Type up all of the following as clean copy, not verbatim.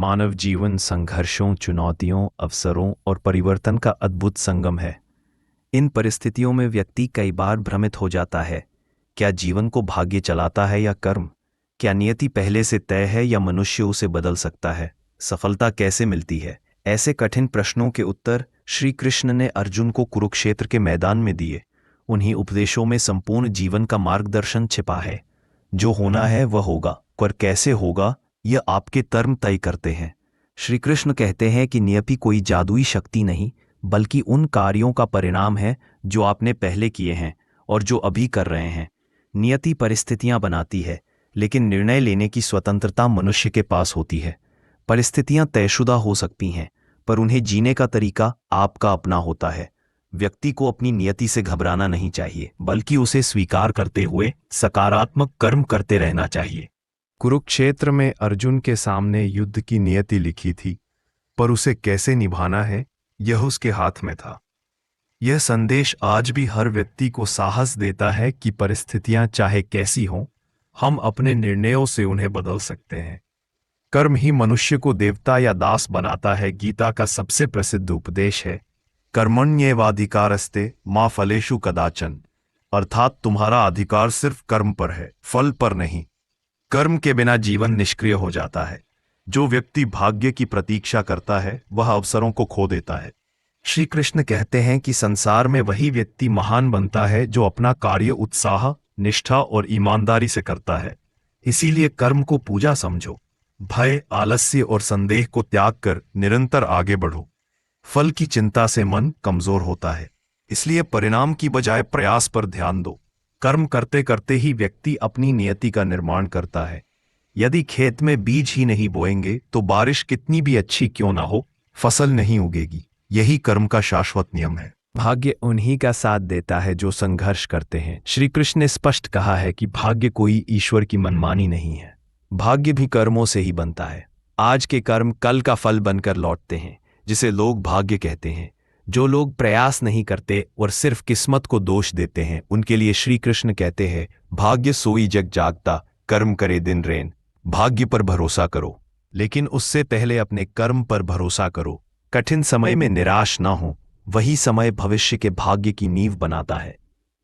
मानव जीवन संघर्षों, चुनौतियों, अवसरों और परिवर्तन का अद्भुत संगम है। इन परिस्थितियों में व्यक्ति कई बार भ्रमित हो जाता है। क्या जीवन को भाग्य चलाता है या कर्म? क्या नियति पहले से तय है या मनुष्य उसे बदल सकता है? सफलता कैसे मिलती है? ऐसे कठिन प्रश्नों के उत्तर श्री कृष्ण ने अर्जुन को कुरुक्षेत्र के मैदान में दिए। उन्हीं उपदेशों में संपूर्ण जीवन का मार्गदर्शन छिपा है। जो होना है वह होगा, पर कैसे होगा यह आपके कर्म तय करते हैं। श्री कृष्ण कहते हैं कि नियति कोई जादुई शक्ति नहीं, बल्कि उन कार्यों का परिणाम है जो आपने पहले किए हैं और जो अभी कर रहे हैं। नियति परिस्थितियां बनाती है, लेकिन निर्णय लेने की स्वतंत्रता मनुष्य के पास होती है। परिस्थितियां तयशुदा हो सकती हैं, पर उन्हें जीने का तरीका आपका अपना होता है। व्यक्ति को अपनी नियति से घबराना नहीं चाहिए, बल्कि उसे स्वीकार करते हुए सकारात्मक कर्म करते रहना चाहिए। कुरुक्षेत्र में अर्जुन के सामने युद्ध की नियति लिखी थी, पर उसे कैसे निभाना है यह उसके हाथ में था। यह संदेश आज भी हर व्यक्ति को साहस देता है कि परिस्थितियां चाहे कैसी हों, हम अपने निर्णयों से उन्हें बदल सकते हैं। कर्म ही मनुष्य को देवता या दास बनाता है। गीता का सबसे प्रसिद्ध उपदेश है, कर्मण्येवाधिकारस्ते मा फलेषु कदाचन, अर्थात तुम्हारा अधिकार सिर्फ कर्म पर है, फल पर नहीं। कर्म के बिना जीवन निष्क्रिय हो जाता है। जो व्यक्ति भाग्य की प्रतीक्षा करता है वह अवसरों को खो देता है। श्री कृष्ण कहते हैं कि संसार में वही व्यक्ति महान बनता है जो अपना कार्य उत्साह, निष्ठा और ईमानदारी से करता है। इसीलिए कर्म को पूजा समझो। भय, आलस्य और संदेह को त्याग कर निरंतर आगे बढ़ो। फल की चिंता से मन कमजोर होता है, इसलिए परिणाम की बजाय प्रयास पर ध्यान दो। कर्म करते करते ही व्यक्ति अपनी नियति का निर्माण करता है। यदि खेत में बीज ही नहीं बोएंगे तो बारिश कितनी भी अच्छी क्यों ना हो, फसल नहीं उगेगी। यही कर्म का शाश्वत नियम है। भाग्य उन्हीं का साथ देता है जो संघर्ष करते हैं। श्री कृष्ण ने स्पष्ट कहा है कि भाग्य कोई ईश्वर की मनमानी नहीं है। भाग्य भी कर्मों से ही बनता है। आज के कर्म कल का फल बनकर लौटते हैं, जिसे लोग भाग्य कहते हैं। जो लोग प्रयास नहीं करते और सिर्फ किस्मत को दोष देते हैं, उनके लिए श्री कृष्ण कहते हैं, भाग्य सोई जग जागता, कर्म करे दिन रैन। भाग्य पर भरोसा करो, लेकिन उससे पहले अपने कर्म पर भरोसा करो। कठिन समय में निराश ना हो, वही समय भविष्य के भाग्य की नींव बनाता है।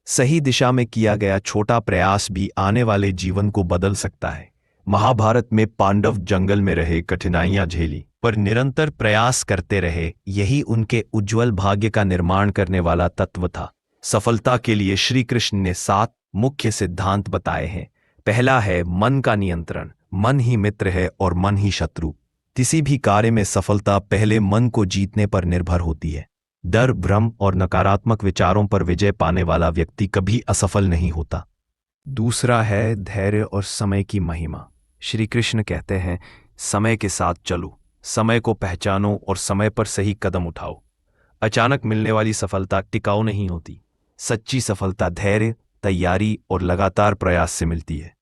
सही दिशा में किया गया छोटा प्रयास भी आने वाले जीवन को बदल सकता है। महाभारत में पांडव जंगल में रहे, कठिनाइयां झेली, पर निरंतर प्रयास करते रहे। यही उनके उज्जवल भाग्य का निर्माण करने वाला तत्व था। सफलता के लिए श्री कृष्ण ने 7 मुख्य सिद्धांत बताए हैं। पहला है मन का नियंत्रण। मन ही मित्र है और मन ही शत्रु। किसी भी कार्य में सफलता पहले मन को जीतने पर निर्भर होती है। डर, भ्रम और नकारात्मक विचारों पर विजय पाने वाला व्यक्ति कभी असफल नहीं होता। दूसरा है धैर्य और समय की महिमा। श्री कृष्ण कहते हैं, समय के साथ चलो, समय को पहचानो और समय पर सही कदम उठाओ। अचानक मिलने वाली सफलता टिकाऊ नहीं होती। सच्ची सफलता धैर्य, तैयारी और लगातार प्रयास से मिलती है।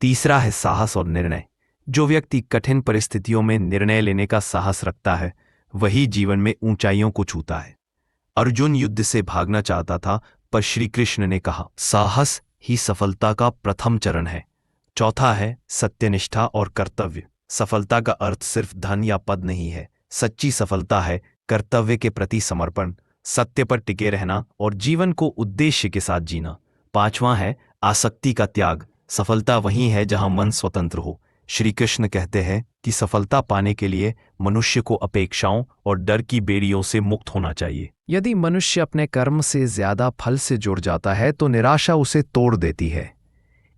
तीसरा है साहस और निर्णय। जो व्यक्ति कठिन परिस्थितियों में निर्णय लेने का साहस रखता है, वही जीवन में ऊंचाइयों को छूता है। अर्जुन युद्ध से भागना चाहता था, पर श्री कृष्ण ने कहा, साहस ही सफलता का प्रथम चरण है। चौथा है सत्यनिष्ठा और कर्तव्य। सफलता का अर्थ सिर्फ धन या पद नहीं है। सच्ची सफलता है कर्तव्य के प्रति समर्पण, सत्य पर टिके रहना और जीवन को उद्देश्य के साथ जीना। पांचवां है आसक्ति का त्याग। सफलता वही है जहां मन स्वतंत्र हो। श्री कृष्ण कहते हैं कि सफलता पाने के लिए मनुष्य को अपेक्षाओं और डर की बेड़ियों से मुक्त होना चाहिए। यदि मनुष्य अपने कर्म से ज्यादा फल से जुड़ जाता है तो निराशा उसे तोड़ देती है।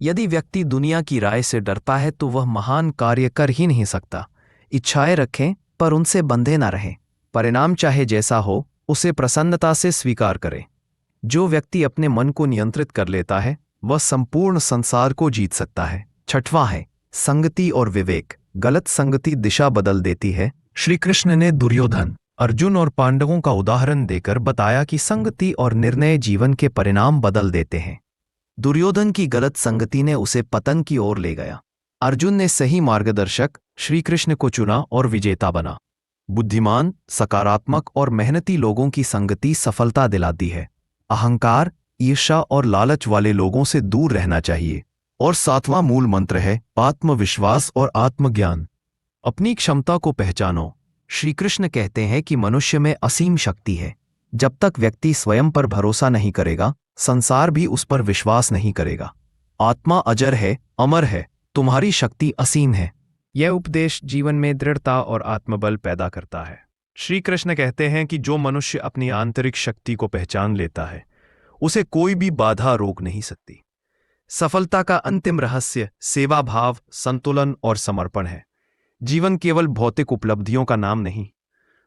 यदि व्यक्ति दुनिया की राय से डरता है तो वह महान कार्य कर ही नहीं सकता। इच्छाएं रखें, पर उनसे बंधे ना रहें। परिणाम चाहे जैसा हो, उसे प्रसन्नता से स्वीकार करें। जो व्यक्ति अपने मन को नियंत्रित कर लेता है, वह संपूर्ण संसार को जीत सकता है। छठवां है संगति और विवेक। गलत संगति दिशा बदल देती है। श्री कृष्ण ने दुर्योधन, अर्जुन और पांडवों का उदाहरण देकर बताया कि संगति और निर्णय जीवन के परिणाम बदल देते हैं। दुर्योधन की गलत संगति ने उसे पतन की ओर ले गया। अर्जुन ने सही मार्गदर्शक श्री कृष्ण को चुना और विजेता बना। बुद्धिमान, सकारात्मक और मेहनती लोगों की संगति सफलता दिलाती है। अहंकार, ईर्ष्या और लालच वाले लोगों से दूर रहना चाहिए। और 7वां मूल मंत्र है आत्मविश्वास और आत्मज्ञान। अपनी क्षमता को पहचानो। श्री कृष्ण कहते हैं कि मनुष्य में असीम शक्ति है। जब तक व्यक्ति स्वयं पर भरोसा नहीं करेगा, संसार भी उस पर विश्वास नहीं करेगा। आत्मा अजर है, अमर है, तुम्हारी शक्ति असीम है। यह उपदेश जीवन में दृढ़ता और आत्मबल पैदा करता है। श्री कृष्ण कहते हैं कि जो मनुष्य अपनी आंतरिक शक्ति को पहचान लेता है, उसे कोई भी बाधा रोक नहीं सकती। सफलता का अंतिम रहस्य सेवा भाव, संतुलन और समर्पण है। जीवन केवल भौतिक उपलब्धियों का नाम नहीं।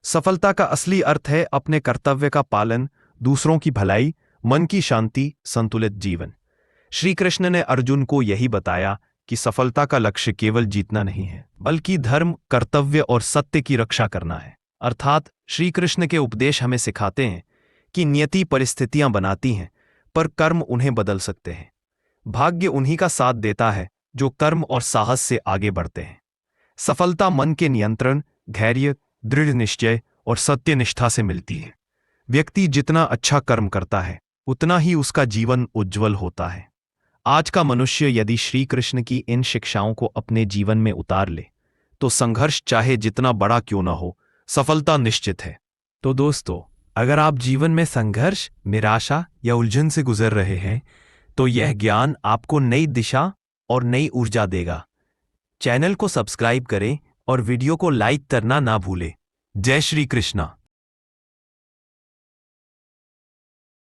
सफलता का असली अर्थ है अपने कर्तव्य का पालन, दूसरों की भलाई, मन की शांति, संतुलित जीवन। श्री कृष्ण ने अर्जुन को यही बताया कि सफलता का लक्ष्य केवल जीतना नहीं है, बल्कि धर्म, कर्तव्य और सत्य की रक्षा करना है। अर्थात श्री कृष्ण के उपदेश हमें सिखाते हैं कि नियति परिस्थितियां बनाती हैं, पर कर्म उन्हें बदल सकते हैं। भाग्य उन्हीं का साथ देता है जो कर्म और साहस से आगे बढ़ते हैं। सफलता मन के नियंत्रण, धैर्य, दृढ़ निश्चय और सत्यनिष्ठा से मिलती है। व्यक्ति जितना अच्छा कर्म करता है, उतना ही उसका जीवन उज्जवल होता है। आज का मनुष्य यदि श्री कृष्ण की इन शिक्षाओं को अपने जीवन में उतार ले, तो संघर्ष चाहे जितना बड़ा क्यों न हो, सफलता निश्चित है। तो दोस्तों, अगर आप जीवन में संघर्ष, निराशा या उलझन से गुजर रहे हैं, तो यह ज्ञान आपको नई दिशा और नई ऊर्जा देगा। चैनल को सब्सक्राइब करें और वीडियो को लाइक करना ना भूलें। जय श्री कृष्णा।